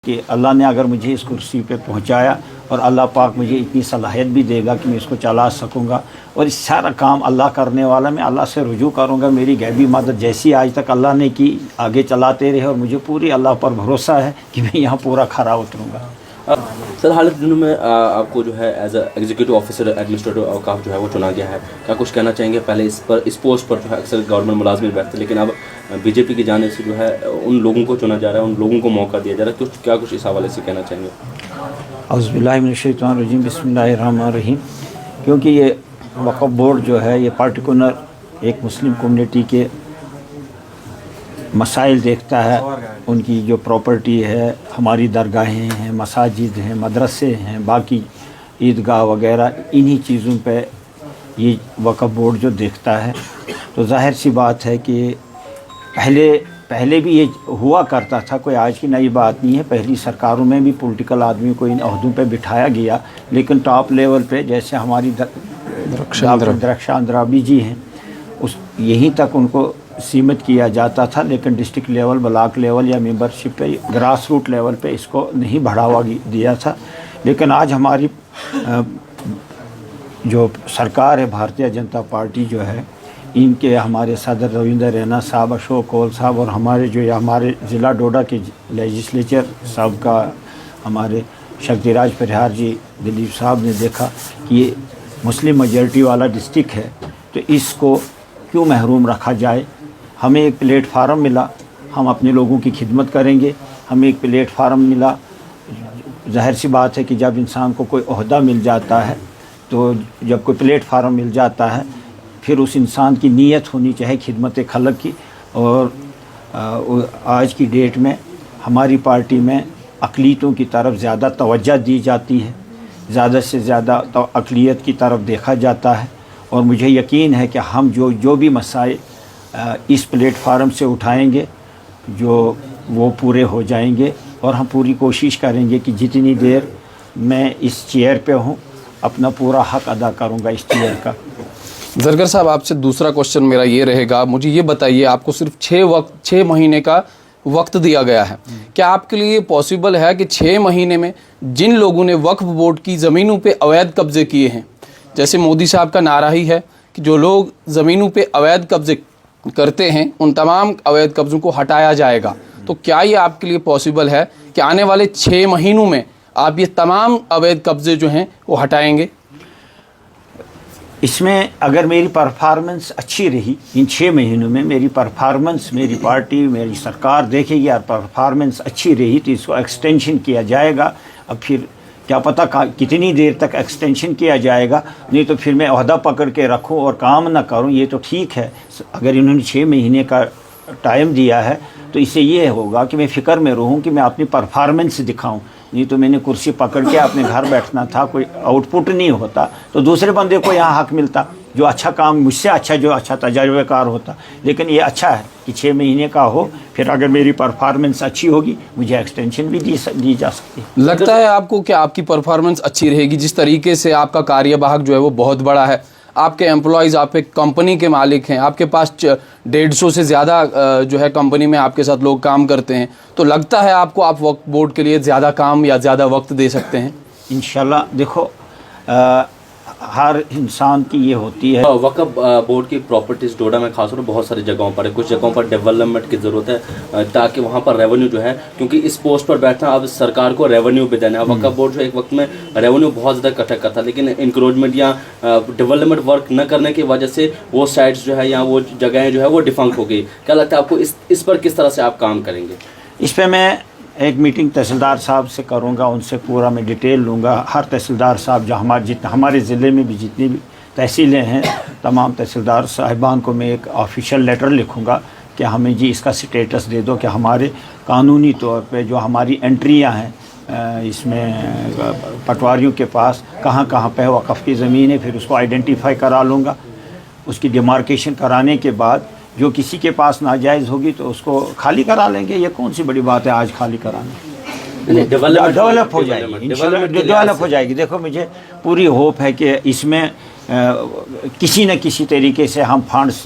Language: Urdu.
کہ اللہ نے اگر مجھے اس کرسی پہ پہنچایا اور اللہ پاک مجھے اتنی صلاحیت بھی دے گا کہ میں اس کو چلا سکوں گا، اور اس سارا کام اللہ کرنے والا، میں اللہ سے رجوع کروں گا۔ میری غیبی مدد جیسی آج تک اللہ نے کی آگے چلاتے رہے، اور مجھے پوری اللہ پر بھروسہ ہے کہ میں یہاں پورا کھرا اتروں گا۔ سر، حال دنوں میں آپ کو جو ہے as a executive officer administrative اوقاف جو ہے وہ چنا گیا ہے، کیا کچھ کہنا چاہیں گے؟ پہلے اس پوسٹ پر جو ہے اکثر گورنمنٹ ملازمین بیٹھتے، لیکن اب بی جے پی کی جانب سے جو ہے ان لوگوں کو چنا جا رہا ہے، ان لوگوں کو موقع دیا جا رہا ہے، کیا کچھ اس حوالے سے کہنا چاہیں گے؟ اعوذ باللہ من الشیطان الرجیم، بسم اللہ الرحمن الرحیم۔ کیونکہ یہ وقف بورڈ جو ہے یہ پارٹیکولر ایک مسلم کمیونٹی کے مسائل دیکھتا ہے، ان کی جو پراپرٹی ہے، ہماری درگاہیں ہیں، مساجد ہیں، مدرسے ہیں، باقی عیدگاہ وغیرہ، انہی چیزوں پہ یہ وقف بورڈ جو دیکھتا ہے۔ تو ظاہر سی بات ہے کہ پہلے بھی یہ ہوا کرتا تھا، کوئی آج کی نئی بات نہیں ہے۔ پہلی سرکاروں میں بھی پولیٹیکل آدمیوں کو ان عہدوں پہ بٹھایا گیا، لیکن ٹاپ لیول پہ جیسے ہماری درخشاں اندرابی جی ہیں، یہیں تک ان کو سیمت کیا جاتا تھا، لیکن ڈسٹرکٹ لیول، بلاک لیول یا ممبرشپ پہ، گراس روٹ لیول پہ اس کو نہیں بڑھاوا دیا تھا۔ لیکن آج ہماری جو سرکار ہے، بھارتیہ جنتا پارٹی جو ہے، ان کے ہمارے صدر رویندر رینا صاحب، اشوک کول صاحب، اور ہمارے ضلع ڈوڈا کے لیجسلیچر صاحب کا ہمارے شکتی راج پرہار جی دلیپ صاحب نے دیکھا کہ یہ مسلم میجورٹی والا ڈسٹرکٹ ہے، تو اس کو کیوں محروم رکھا جائے۔ ہمیں ایک پلیٹ فارم ملا، ہم اپنے لوگوں کی خدمت کریں گے۔ ہمیں ایک پلیٹ فارم ملا، ظاہر سی بات ہے کہ جب انسان کو کوئی عہدہ مل جاتا ہے، تو جب کوئی پلیٹ فارم مل جاتا ہے، پھر اس انسان کی نیت ہونی چاہیے خدمت خلق کی۔ اور آج کی ڈیٹ میں ہماری پارٹی میں اقلیتوں کی طرف زیادہ توجہ دی جاتی ہے، زیادہ سے زیادہ اقلیت کی طرف دیکھا جاتا ہے، اور مجھے یقین ہے کہ ہم جو بھی مسائل اس پلیٹ فارم سے اٹھائیں گے وہ پورے ہو جائیں گے، اور ہم پوری کوشش کریں گے کہ جتنی دیر میں اس چیئر پہ ہوں اپنا پورا حق ادا کروں گا اس چیئر کا۔ زرگر صاحب، آپ سے دوسرا کوشچن میرا یہ رہے گا، مجھے یہ بتائیے، آپ کو صرف 6 مہینے کا وقت دیا گیا ہے، کیا آپ کے لیے پاسبل ہے کہ 6 مہینے میں جن لوگوں نے وقف بورڈ کی زمینوں پہ اویدھ قبضے کیے ہیں، جیسے مودی صاحب کا نعرہ ہی ہے کہ جو لوگ زمینوں پہ اویدھ قبضے کرتے ہیں ان تمام اویدھ قبضوں کو ہٹایا جائے گا، تو کیا یہ آپ کے لیے پاسبل ہے کہ آنے والے 6 مہینوں میں آپ یہ تمام اویدھ قبضے جو ہیں وہ ہٹائیں گے؟ اس میں اگر میری پرفارمنس اچھی رہی، ان 6 مہینوں میں میری پرفارمنس، میری پارٹی، میری سرکار دیکھے گی اور پرفارمنس اچھی رہی، تو اس کو ایکسٹینشن کیا جائے گا۔ اب پھر کیا پتہ کتنی دیر تک ایکسٹینشن کیا جائے گا، نہیں تو پھر میں عہدہ پکڑ کے رکھوں اور کام نہ کروں، یہ تو ٹھیک ہے۔ اگر انہوں نے 6 مہینے کا ٹائم دیا ہے تو اس سے یہ ہوگا کہ میں فکر میں رہوں کہ میں اپنی پرفارمنس دکھاؤں، نہیں تو میں نے کرسی پکڑ کے اپنے گھر بیٹھنا تھا، کوئی آؤٹ پٹ نہیں ہوتا، تو دوسرے بندے کو یہاں حق ملتا جو اچھا کام مجھ سے جو اچھا تجربہ کار ہوتا۔ لیکن یہ اچھا ہے کہ 6 مہینے کا ہو، پھر اگر میری پرفارمنس اچھی ہوگی مجھے ایکسٹینشن بھی دی جا سکتی ہے۔ لگتا ہے آپ کو کہ آپ کی پرفارمنس اچھی رہے گی؟ جس طریقے سے آپ کا کاریہ باہک جو ہے وہ بہت بڑا ہے، آپ کے امپلائیز، آپ ایک کمپنی کے مالک ہیں، آپ کے پاس 150 سے زیادہ جو ہے کمپنی میں آپ کے ساتھ لوگ کام کرتے ہیں، تو لگتا ہے آپ کو آپ وقف بورڈ کے لیے زیادہ کام یا زیادہ وقت دے سکتے ہیں؟ انشاءاللہ دیکھو، ہر انسان کی یہ ہوتی ہے۔ وقف بورڈ کی پراپرٹیز ڈوڈا میں خاص طور پر بہت ساری جگہوں پر ہے، کچھ جگہوں پر ڈیولپمنٹ کی ضرورت ہے تاکہ وہاں پر ریونیو جو ہے، کیونکہ اس پوسٹ پر بیٹھنا اب سرکار کو ریونیو بھی دینا ہے۔ وقف بورڈ جو ایک وقت میں ریونیو بہت زیادہ اکٹھا کرتا ہے، لیکن انکروچمنٹ یا ڈیولپمنٹ ورک نہ کرنے کی وجہ سے وہ سائٹس جو ہے یا وہ جگہیں جو ہے وہ ڈیفنکٹ ہو گئی۔ کیا لگتا ہے آپ کو اس پر کس طرح سے آپ کام کریں گے؟ اس پہ میں ایک میٹنگ تحصیلدار صاحب سے کروں گا، ان سے پورا میں ڈیٹیل لوں گا۔ ہر تحصیلدار صاحب جو ہمارے ضلع میں بھی جتنی بھی تحصیلیں ہیں، تمام تحصیلدار صاحبان کو میں ایک آفیشیل لیٹر لکھوں گا کہ ہمیں جی اس کا سٹیٹس دے دو کہ ہمارے قانونی طور پہ جو ہماری انٹریاں ہیں اس میں پٹواریوں کے پاس کہاں کہاں پہ وقف کی زمین ہے، پھر اس کو آئیڈینٹیفائی کرا لوں گا۔ اس کی ڈیمارکیشن کرانے کے بعد جو کسی کے پاس ناجائز ہوگی تو اس کو خالی کرا لیں گے۔ یہ کون سی بڑی بات ہے آج خالی کرانا، ڈیولپ ہو جائے گی، ڈیولپ ہو جائے گی۔ دیکھو مجھے پوری ہوپ ہے کہ اس میں کسی نہ کسی طریقے سے ہم فنڈس